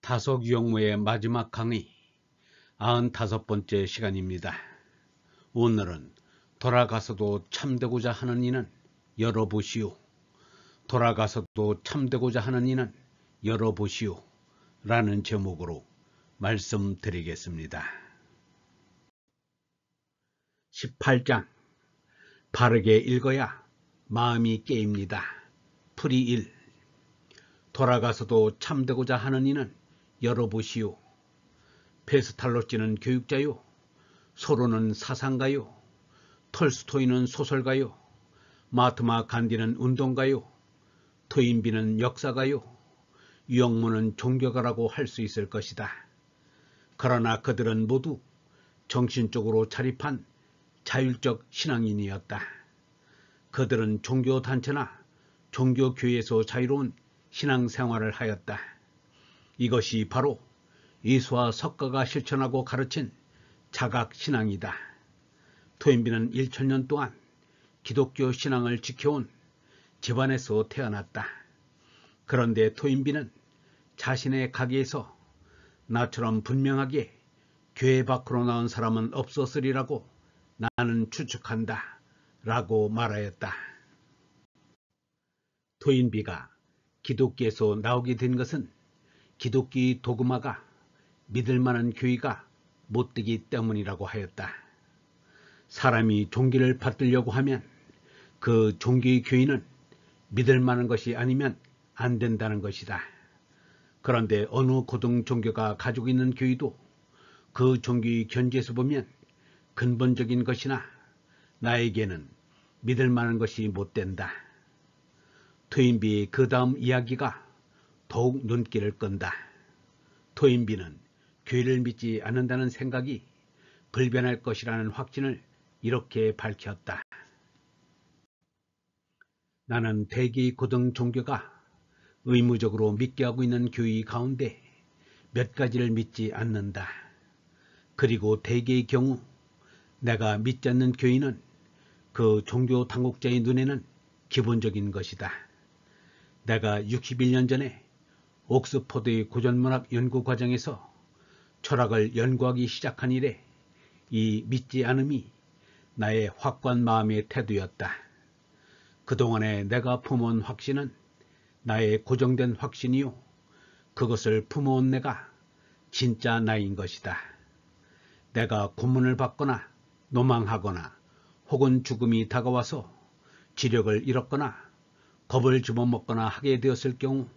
다속 유형무의 마지막 강의 95번째 시간입니다. 오늘은 돌아가서도 참되고자 하는 이는 열어보시오. 돌아가서도 참되고자 하는 이는 열어보시오 라는 제목으로 말씀드리겠습니다. 18장 바르게 읽어야 마음이 깨입니다. 풀이 1. 돌아가서도 참되고자 하는 이는 열어보시오. 페스탈로찌는 교육자요, 소로는 사상가요, 톨스토이는 소설가요, 마트마 간디는 운동가요, 토인비는 역사가요, 유형무는 종교가라고 할 수 있을 것이다. 그러나 그들은 모두 정신적으로 자립한 자율적 신앙인이었다. 그들은 종교단체나 종교교회에서 자유로운 신앙생활을 하였다. 이것이 바로 예수와 석가가 실천하고 가르친 자각신앙이다. 토인비는 1000년 동안 기독교 신앙을 지켜온 집안에서 태어났다. 그런데 토인비는 자신의 가게에서 나처럼 분명하게 교회 밖으로 나온 사람은 없었으리라고 나는 추측한다 라고 말하였다. 토인비가 기독교에서 나오게 된 것은 기독교의 도그마가 믿을만한 교회가 못되기 때문이라고 하였다. 사람이 종교를 받들려고 하면 그 종교의 교회는 믿을만한 것이 아니면 안 된다는 것이다. 그런데 어느 고등 종교가 가지고 있는 교회도 그 종교의 견지에서 보면 근본적인 것이나 나에게는 믿을만한 것이 못 된다. 토인비의 그 다음 이야기가 더욱 눈길을 끈다. 토인비는 교회를 믿지 않는다는 생각이 불변할 것이라는 확신을 이렇게 밝혔다. 나는 대개의 고등 종교가 의무적으로 믿게 하고 있는 교회 가운데 몇 가지를 믿지 않는다. 그리고 대개의 경우 내가 믿지 않는 교회는 그 종교 당국자의 눈에는 기본적인 것이다. 내가 61년 전에 옥스퍼드의 고전문학 연구 과정에서 철학을 연구하기 시작한 이래 이 믿지 않음이 나의 확고한 마음의 태도였다. 그동안에 내가 품어온 확신은 나의 고정된 확신이요, 그것을 품어온 내가 진짜 나인 것이다. 내가 고문을 받거나 노망하거나 혹은 죽음이 다가와서 지력을 잃었거나 겁을 집어먹거나 하게 되었을 경우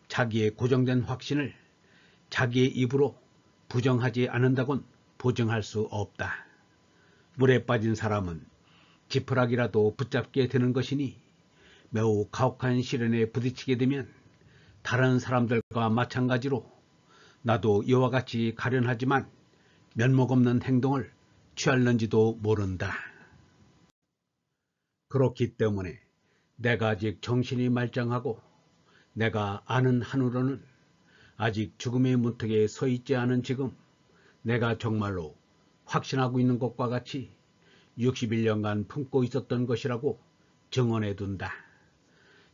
자기의 고정된 확신을 자기의 입으로 부정하지 않는다곤 보증할 수 없다. 물에 빠진 사람은 지푸라기라도 붙잡게 되는 것이니 매우 가혹한 시련에 부딪히게 되면 다른 사람들과 마찬가지로 나도 이와 같이 가련하지만 면목없는 행동을 취할는지도 모른다. 그렇기 때문에 내가 아직 정신이 말짱하고 내가 아는 한으로는 아직 죽음의 문턱에 서 있지 않은 지금 내가 정말로 확신하고 있는 것과 같이 61년간 품고 있었던 것이라고 증언해 둔다.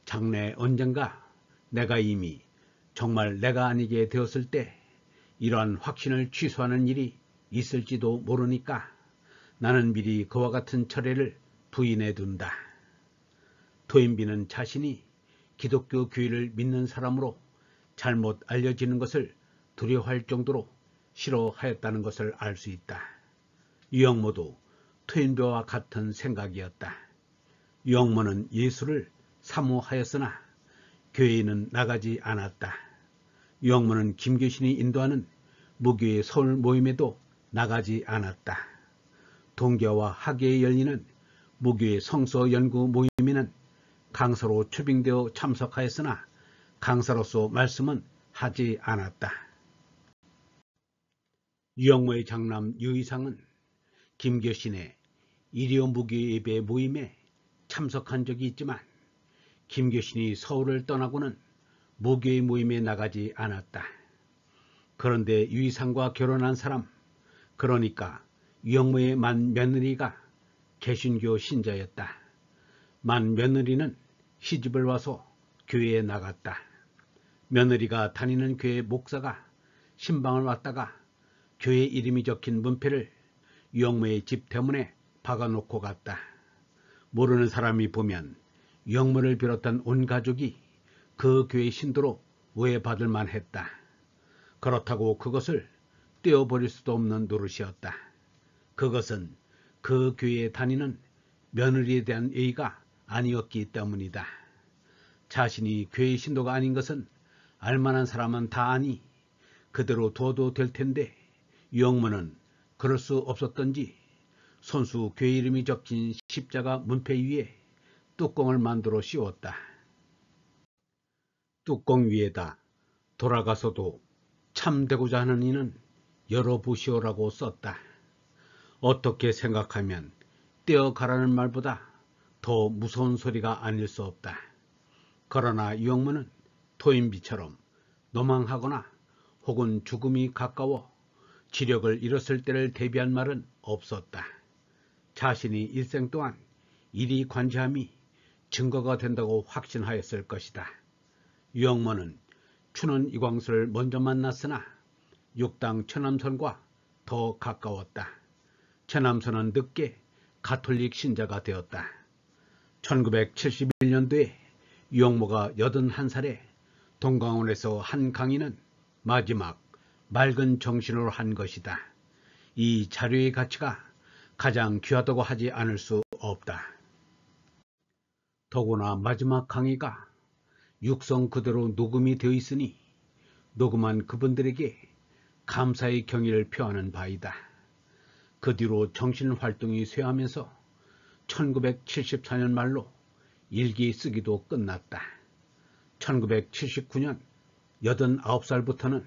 장래 언젠가 내가 이미 정말 내가 아니게 되었을 때 이러한 확신을 취소하는 일이 있을지도 모르니까 나는 미리 그와 같은 철회를 부인해 둔다. 토인비는 자신이 기독교 교회를 믿는 사람으로 잘못 알려지는 것을 두려워할 정도로 싫어하였다는 것을 알 수 있다. 유형무도 토인비와 같은 생각이었다. 유형무는 예수를 사모하였으나 교회에는 나가지 않았다. 유형무는 김교신이 인도하는 무교의 서울 모임에도 나가지 않았다. 동교와 학예에 열리는 무교의 성서 연구 모임에는 강사로 초빙되어 참석하였으나 강사로서 말씀은 하지 않았다. 유형무의 장남 유의상은 김교신의 일요 무교 예배 모임에 참석한 적이 있지만 김교신이 서울을 떠나고는 무교의 모임에 나가지 않았다. 그런데 유의상과 결혼한 사람, 그러니까 유형무의 맏며느리가 개신교 신자였다. 맏며느리는 시집을 와서 교회에 나갔다. 며느리가 다니는 교회 목사가 신방을 왔다가 교회 이름이 적힌 문패를 유영모의 집 대문에 박아놓고 갔다. 모르는 사람이 보면 유영모를 비롯한 온 가족이 그 교회 신도로 오해받을 만했다. 그렇다고 그것을 떼어버릴 수도 없는 노릇이었다. 그것은 그 교회에 다니는 며느리에 대한 예의가 아니었기 때문이다. 자신이 교회 신도가 아닌 것은 알만한 사람은 다 아니 그대로 둬도 될 텐데 유영모는 그럴 수 없었던지 손수 교회 이름이 적힌 십자가 문패 위에 뚜껑을 만들어 씌웠다. 뚜껑 위에다 돌아가서도 참 되고자 하는 이는 열어보시오라고 썼다. 어떻게 생각하면 떼어가라는 말보다 더 무서운 소리가 아닐 수 없다. 그러나 유영모는 토인비처럼 노망하거나 혹은 죽음이 가까워 지력을 잃었을 때를 대비한 말은 없었다. 자신이 일생 동안 이리 관지함이 증거가 된다고 확신하였을 것이다. 유영모는 춘원 이광수를 먼저 만났으나 육당 최남선과 더 가까웠다. 최남선은 늦게 가톨릭 신자가 되었다. 1971년도에 유영모가 81살에 동강원에서 한 강의는 마지막 맑은 정신으로 한 것이다. 이 자료의 가치가 가장 귀하다고 하지 않을 수 없다. 더구나 마지막 강의가 육성 그대로 녹음이 되어 있으니 녹음한 그분들에게 감사의 경의를 표하는 바이다. 그 뒤로 정신활동이 쇠하면서 1974년 말로 일기 쓰기도 끝났다. 1979년 89살부터는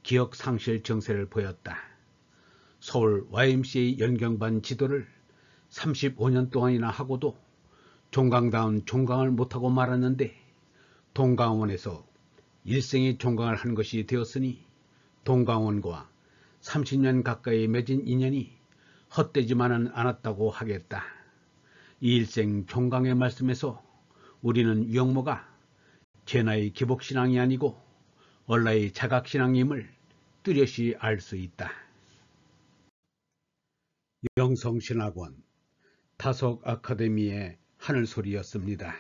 기억상실 증세를 보였다. 서울 YMCA 연경반 지도를 35년 동안이나 하고도 종강다운 종강을 못하고 말았는데 동강원에서 일생의 종강을 한 것이 되었으니 동강원과 30년 가까이 맺은 인연이 헛되지만은 않았다고 하겠다. 이 일생 종강의 말씀에서 우리는 유영모가 제나의 기복신앙이 아니고 얼라의 자각신앙임을 뚜렷이 알 수 있다. 영성신학원 다속 아카데미의 하늘소리였습니다.